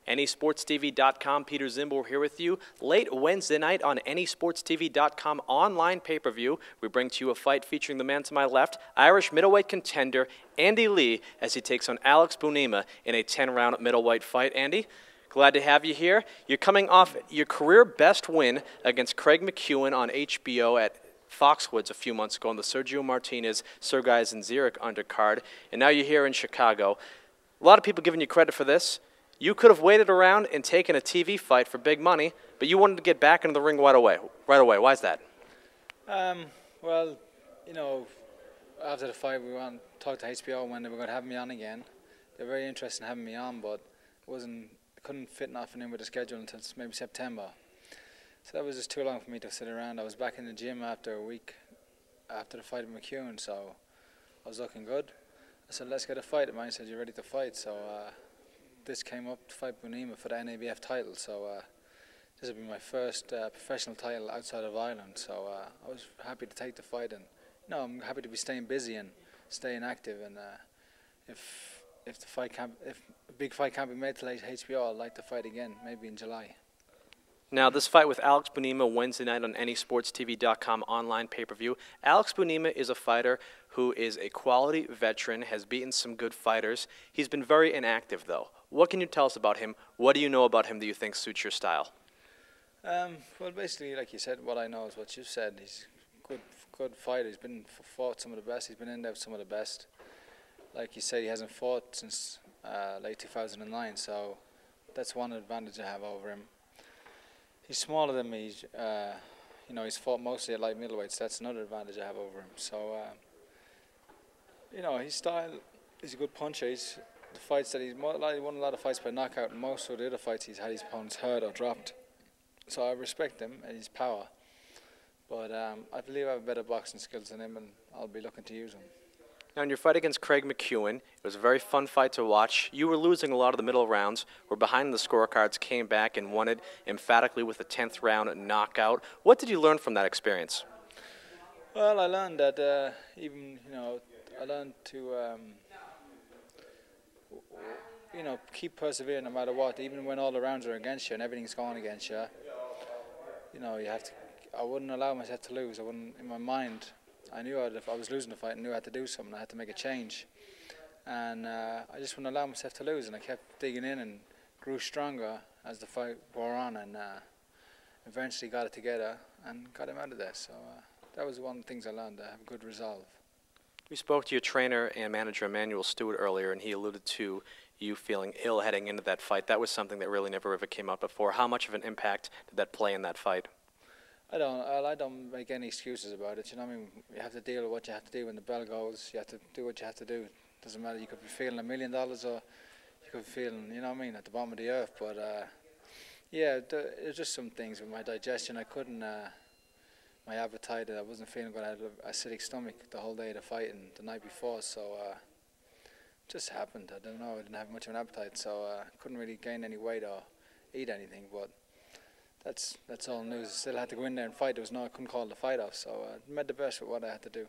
AnySportsTV.com, Peter Zimbo here with you. Late Wednesday night on AnySportsTV.com online pay-per-view, we bring to you a fight featuring the man to my left, Irish middleweight contender Andy Lee, as he takes on Alex Bunema in a 10-round middleweight fight. Andy, glad to have you here. You're coming off your career best win against Craig McEwen on HBO at Foxwoods a few months ago on the Sergio Martinez, Sergei Zinzirek undercard, and now you're here in Chicago. A lot of people giving you credit for this. You could have waited around and taken a TV fight for big money, but you wanted to get back into the ring right away. Why is that? Well, you know, after the fight, we went and talked to HBO when they were going to have me on again. They were very interested in having me on, but couldn't fit nothing in with the schedule until maybe September. So that was just too long for me to sit around. I was back in the gym after a week after the fight with McEwen, so I was looking good. I said, let's get a fight. And mine said, you're ready to fight. So this came up to fight Bunema for the NABF title. So this will be my first professional title outside of Ireland. So I was happy to take the fight, and I'm happy to be staying busy and staying active. And if a big fight can't be made till HBO, I'd like to fight again, maybe in July. Now, this fight with Alex Bunema Wednesday night on AnySportsTV.com online pay-per-view. Alex Bunema is a fighter who is a quality veteran, has beaten some good fighters. He's been very inactive, though. What can you tell us about him? What do you know about him that you think suits your style? Well, basically, like you said, what I know is what you said. He's a good fighter. He's fought some of the best. He's been in there with some of the best. Like you said, he hasn't fought since late 2009, so that's one advantage I have over him. He's smaller than me. He's fought mostly at light middleweights. That's another advantage I have over him. So, his style, he's a good puncher. The fights that he's won a lot of fights by knockout, and most of the other fights he's had his opponents hurt or dropped. So I respect him and his power. But I believe I have better boxing skills than him, and I'll be looking to use them. Now, in your fight against Craig McEwen, it was a very fun fight to watch. You were losing a lot of the middle rounds, were behind the scorecards, came back and won it emphatically with a 10th round knockout. What did you learn from that experience? Well, I learned that I learned to keep persevering no matter what, even when all the rounds are against you and everything's going against you. You have to. I wouldn't allow myself to lose. In my mind, I knew if I was losing the fight, I knew I had to do something. I had to make a change, and I just wouldn't allow myself to lose. And I kept digging in and grew stronger as the fight wore on, and eventually got it together and got him out of there. So that was one of the things I learned. I have good resolve. We spoke to your trainer and manager, Emmanuel Stewart, earlier, and he alluded to you feeling ill heading into that fight. That was something that really never ever came up before. How much of an impact did that play in that fight? I don't make any excuses about it. You know what I mean? You have to deal with what you have to do when the bell goes. You have to do what you have to do. Doesn't matter. You could be feeling $1 million, or you could be feeling, at the bottom of the earth. But there's just some things with my digestion. I couldn't. My appetite. I wasn't feeling good. I had an acidic stomach the whole day of the fight and the night before. So it just happened. I don't know. I didn't have much of an appetite, so I couldn't really gain any weight or eat anything. But that's all news. Still had to go in there and fight. I couldn't call the fight off, so I made the best with what I had to do.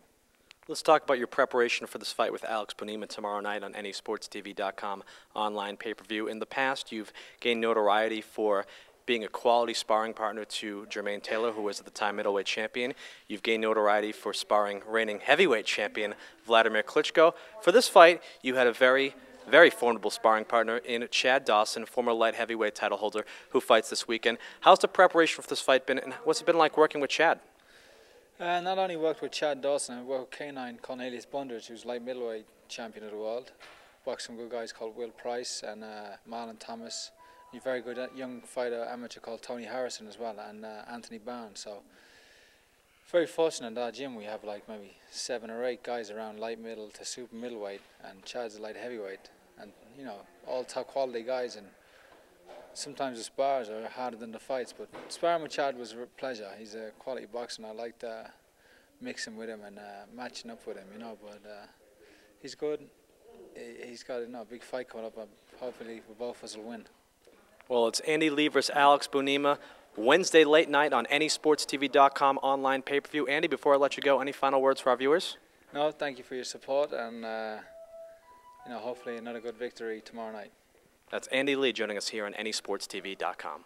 Let's talk about your preparation for this fight with Alex Bunema tomorrow night on AnySportsTV.com online pay-per-view. In the past, you've gained notoriety for being a quality sparring partner to Jermaine Taylor, who was at the time middleweight champion. You've gained notoriety for sparring reigning heavyweight champion Vladimir Klitschko. For this fight, you had a very formidable sparring partner in Chad Dawson, former light heavyweight title holder, who fights this weekend. How's the preparation for this fight been, and what's it been like working with Chad? Not only worked with Chad Dawson, I worked with Canine Cornelius Bunders, who's light middleweight champion of the world. Boxed some good guys called Will Price and Marlon Thomas. A very good young fighter, amateur called Tony Harrison as well, and Anthony Barnes. So very fortunate in our gym. We have like maybe 7 or 8 guys around light middle to super middleweight, and Chad's a light heavyweight. And all top quality guys, and sometimes the spars are harder than the fights, but sparring with Chad was a pleasure. He's a quality boxer, and I liked mixing with him and matching up with him, but he's good. He's got a big fight coming up, and hopefully both of us will win. Well, it's Andy Lee versus Alex Bunema, Wednesday late night on AnySportsTV.com online pay-per-view. Andy, before I let you go, any final words for our viewers? No, thank you for your support, and hopefully another good victory tomorrow night. That's Andy Lee joining us here on AnySportsTV.com.